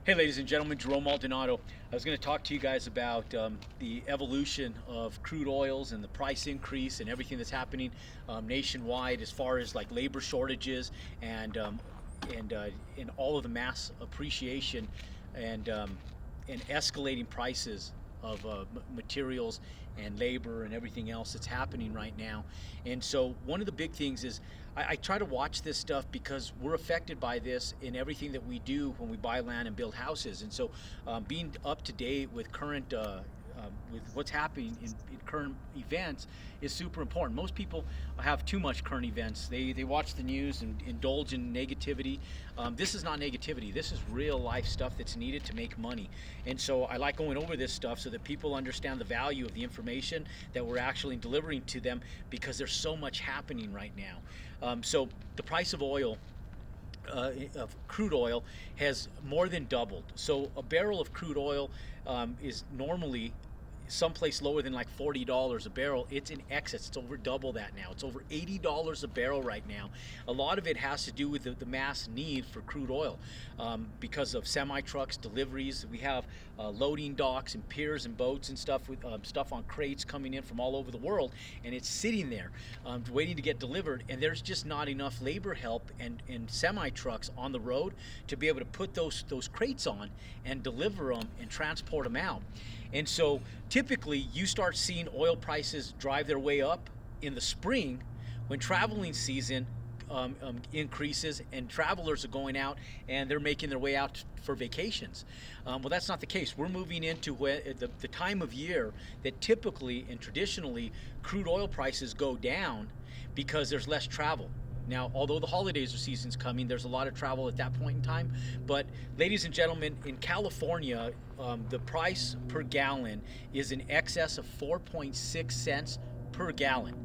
Hey ladies and gentlemen, Jerome Maldonado. I was going to talk to you guys about the evolution of crude oils and the price increase and everything that's happening nationwide as far as like labor shortages and all of the mass appreciation and and escalating prices of materials and labor and everything else that's happening right now. And so one of the big things is I try to watch this stuff because we're affected by this in everything that we do when we buy land and build houses. And so being up to date with current with what's happening in current events is super important. Most people have too much current events. They watch the news and indulge in negativity. This is not negativity. This is real life stuff that's needed to make money. And so I like going over this stuff so that people understand the value of the information that we're actually delivering to them, because there's so much happening right now. So the price of oil, of crude oil, has more than doubled. So a barrel of crude oil is normally someplace lower than like $40 a barrel. It's in excess. It's over double that now. It's over $80 a barrel right now. A lot of it has to do with the mass need for crude oil because of semi trucks, deliveries. We have loading docks and piers and boats and stuff with stuff on crates coming in from all over the world, and it's sitting there waiting to get delivered. And there's just not enough labor help and semi trucks on the road to be able to put those crates on and deliver them and transport them out. And so typically you start seeing oil prices drive their way up in the spring when traveling season increases and travelers are going out and they're making their way out for vacations. Well, that's not the case. We're moving into the time of year that typically and traditionally crude oil prices go down because there's less travel. Now, although the holidays or season's coming, there's a lot of travel at that point in time. But ladies and gentlemen, in California, the price per gallon is in excess of 4.6 cents per gallon.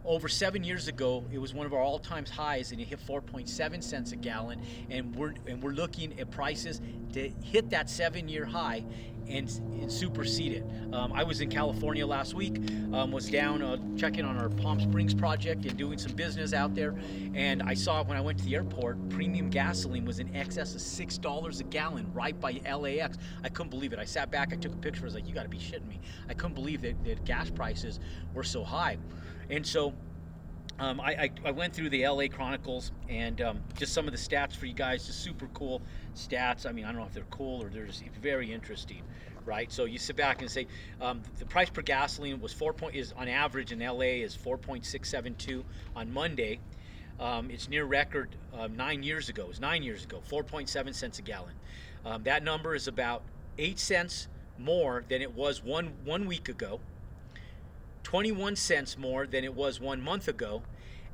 Over 7 years ago, it was one of our all-time highs, and it hit 4.7 cents a gallon. And we're looking at prices to hit that 7-year high and supersede it. I was in California last week, was down checking on our Palm Springs project and doing some business out there, and I saw when I went to the airport, premium gasoline was in excess of $6 a gallon right by LAX. I couldn't believe it. I sat back, I took a picture, I was like, you gotta be shitting me. I couldn't believe that gas prices were so high. And so I went through the LA Chronicles and just some of the stats for you guys, just super cool stats. I mean, I don't know if they're cool or they're just very interesting, right? So you sit back and say the price per gasoline was is on average in LA is 4.672 on Monday. It's near record 9 years ago. It was 9 years ago, 4.7 cents a gallon. That number is about 8 cents more than it was one week ago. 21 cents more than it was 1 month ago,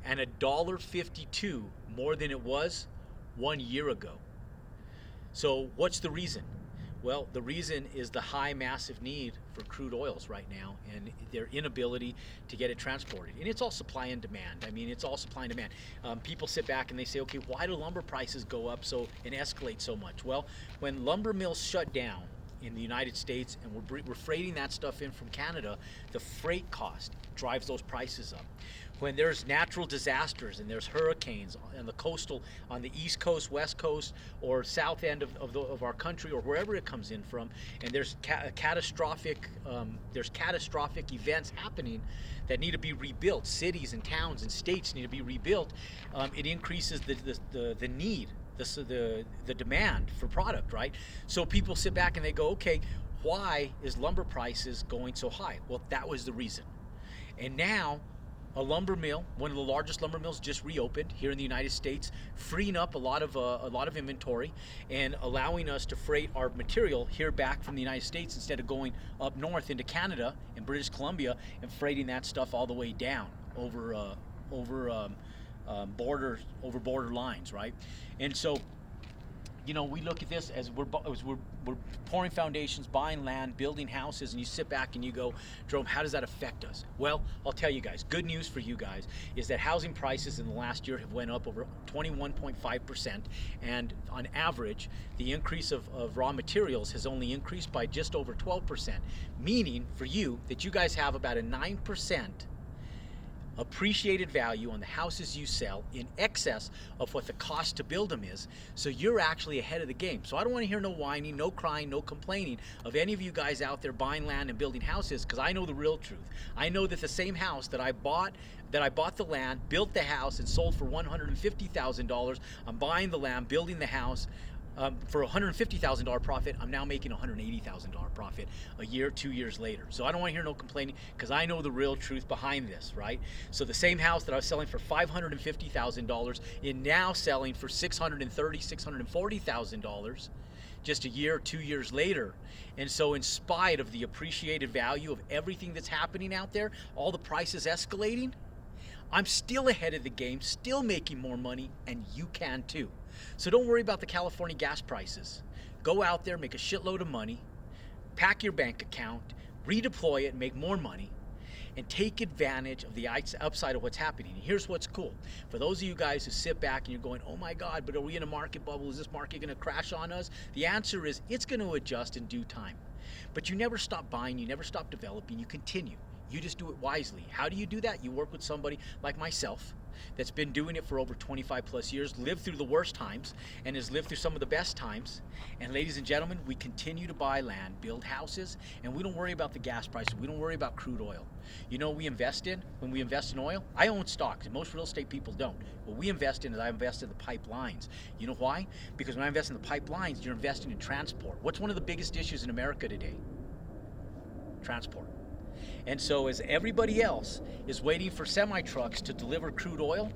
and $1.52 more than it was 1 year ago. So what's the reason? Well, the reason is the high massive need for crude oils right now and their inability to get it transported. And it's all supply and demand. I mean, it's all supply and demand. People sit back and they say, okay, why do lumber prices go up and escalate so much? Well, when lumber mills shut down in the United States and we're freighting that stuff in from Canada, the freight cost drives those prices up. When there's natural disasters and there's hurricanes on the East Coast, West Coast, or south end of our country, or wherever it comes in from, and there's catastrophic events happening that need to be rebuilt, cities and towns and states need to be rebuilt, it increases the need, the demand for product, right? So people sit back and they go, okay, why is lumber prices going so high? Well, that was the reason. And now a lumber mill, one of the largest lumber mills, just reopened here in the United States, freeing up a lot of inventory and allowing us to freight our material here back from the United States instead of going up north into Canada and British Columbia and freighting that stuff all the way down over border lines, right? And so, you know, we look at this as we're pouring foundations, buying land, building houses, and you sit back and you go, Jerome, how does that affect us? Well, I'll tell you guys, good news for you guys is that housing prices in the last year have went up over 21.5%, and on average, the increase of raw materials has only increased by just over 12%, meaning for you that you guys have about a 9% appreciated value on the houses you sell in excess of what the cost to build them is, so you're actually ahead of the game. So I don't want to hear no whining, no crying, no complaining of any of you guys out there buying land and building houses, because I know the real truth. I know that the same house that I bought the land, built the house, and sold for $150,000, I'm buying the land, building the house, for a $150,000 profit, I'm now making a $180,000 profit a year, 2 years later. So I don't want to hear no complaining, because I know the real truth behind this, right? So the same house that I was selling for $550,000 is now selling for $630,000, $640,000 just a year or 2 years later. And so in spite of the appreciated value of everything that's happening out there, all the prices escalating, I'm still ahead of the game, still making more money, and you can too. So don't worry about the California gas prices. Go out there, make a shitload of money, pack your bank account, redeploy it, make more money, and take advantage of the upside of what's happening. And here's what's cool. For those of you guys who sit back and you're going, oh my God, but are we in a market bubble? Is this market going to crash on us? The answer is it's going to adjust in due time. But you never stop buying, you never stop developing, you continue. You just do it wisely. How do you do that? You work with somebody like myself that's been doing it for over 25 plus years, lived through the worst times, and has lived through some of the best times. And ladies and gentlemen, we continue to buy land, build houses, and we don't worry about the gas prices. We don't worry about crude oil. You know what we invest in when we invest in oil? I own stocks, and most real estate people don't. What we invest in is I invest in the pipelines. You know why? Because when I invest in the pipelines, you're investing in transport. What's one of the biggest issues in America today? Transport. And so as everybody else is waiting for semi-trucks to deliver crude oil,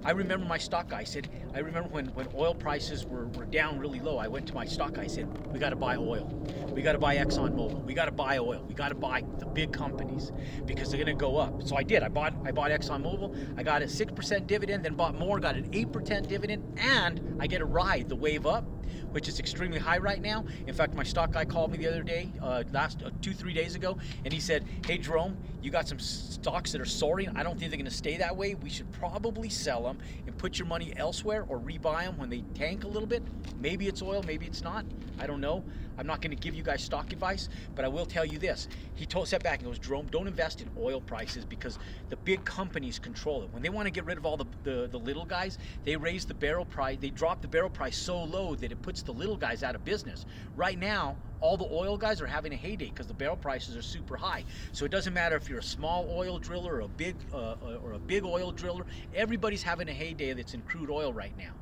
I remember my stock guy said, I remember when oil prices were down really low, I went to my stock guy and said, we got to buy oil. We got to buy ExxonMobil. We got to buy oil. We got to buy the big companies because they're going to go up. So I did. I bought ExxonMobil. I got a 6% dividend, then bought more, got an 8% dividend, and I get a ride the wave up, which is extremely high right now. In fact, my stock guy called me the other day, 2-3 days ago, and he said, hey Jerome, you got some stocks that are soaring. I don't think they're going to stay that way. We should probably sell them and put your money elsewhere or rebuy them when they tank a little bit. Maybe it's oil, maybe it's not. I don't know. I'm not going to give you guys stock advice, but I will tell you this. He sat back and goes, Jerome, don't invest in oil prices because the big companies control it. When they want to get rid of all the little guys, they raise the barrel price. They drop the barrel price so low that it puts the little guys out of business. Right now, all the oil guys are having a heyday because the barrel prices are super high. So it doesn't matter if you're a small oil driller or a big oil driller. Everybody's having a heyday that's in crude oil right now.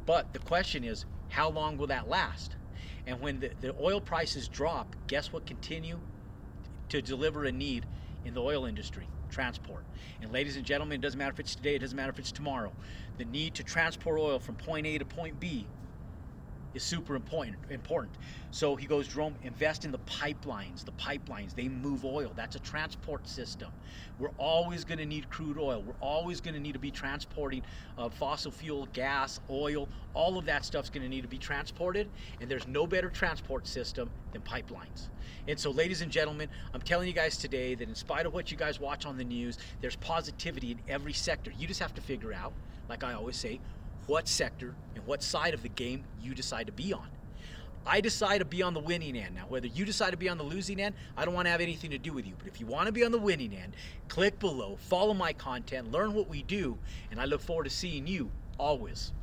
But the question is, how long will that last? And when the oil prices drop, guess what continue to deliver a need in the oil industry? Transport. And ladies and gentlemen, it doesn't matter if it's today, it doesn't matter if it's tomorrow. The need to transport oil from point A to point B is super important. So he goes, Jerome, invest in the pipelines. The pipelines, they move oil. That's a transport system. We're always going to need crude oil. We're always going to need to be transporting fossil fuel, gas, oil. All of that stuff's going to need to be transported, and there's no better transport system than pipelines. And so, ladies and gentlemen, I'm telling you guys today that in spite of what you guys watch on the news, there's positivity in every sector. You just have to figure out, like I always say, what sector and what side of the game you decide to be on. I decide to be on the winning end. Now, whether you decide to be on the losing end, I don't want to have anything to do with you. But if you want to be on the winning end, click below, follow my content, learn what we do, and I look forward to seeing you always.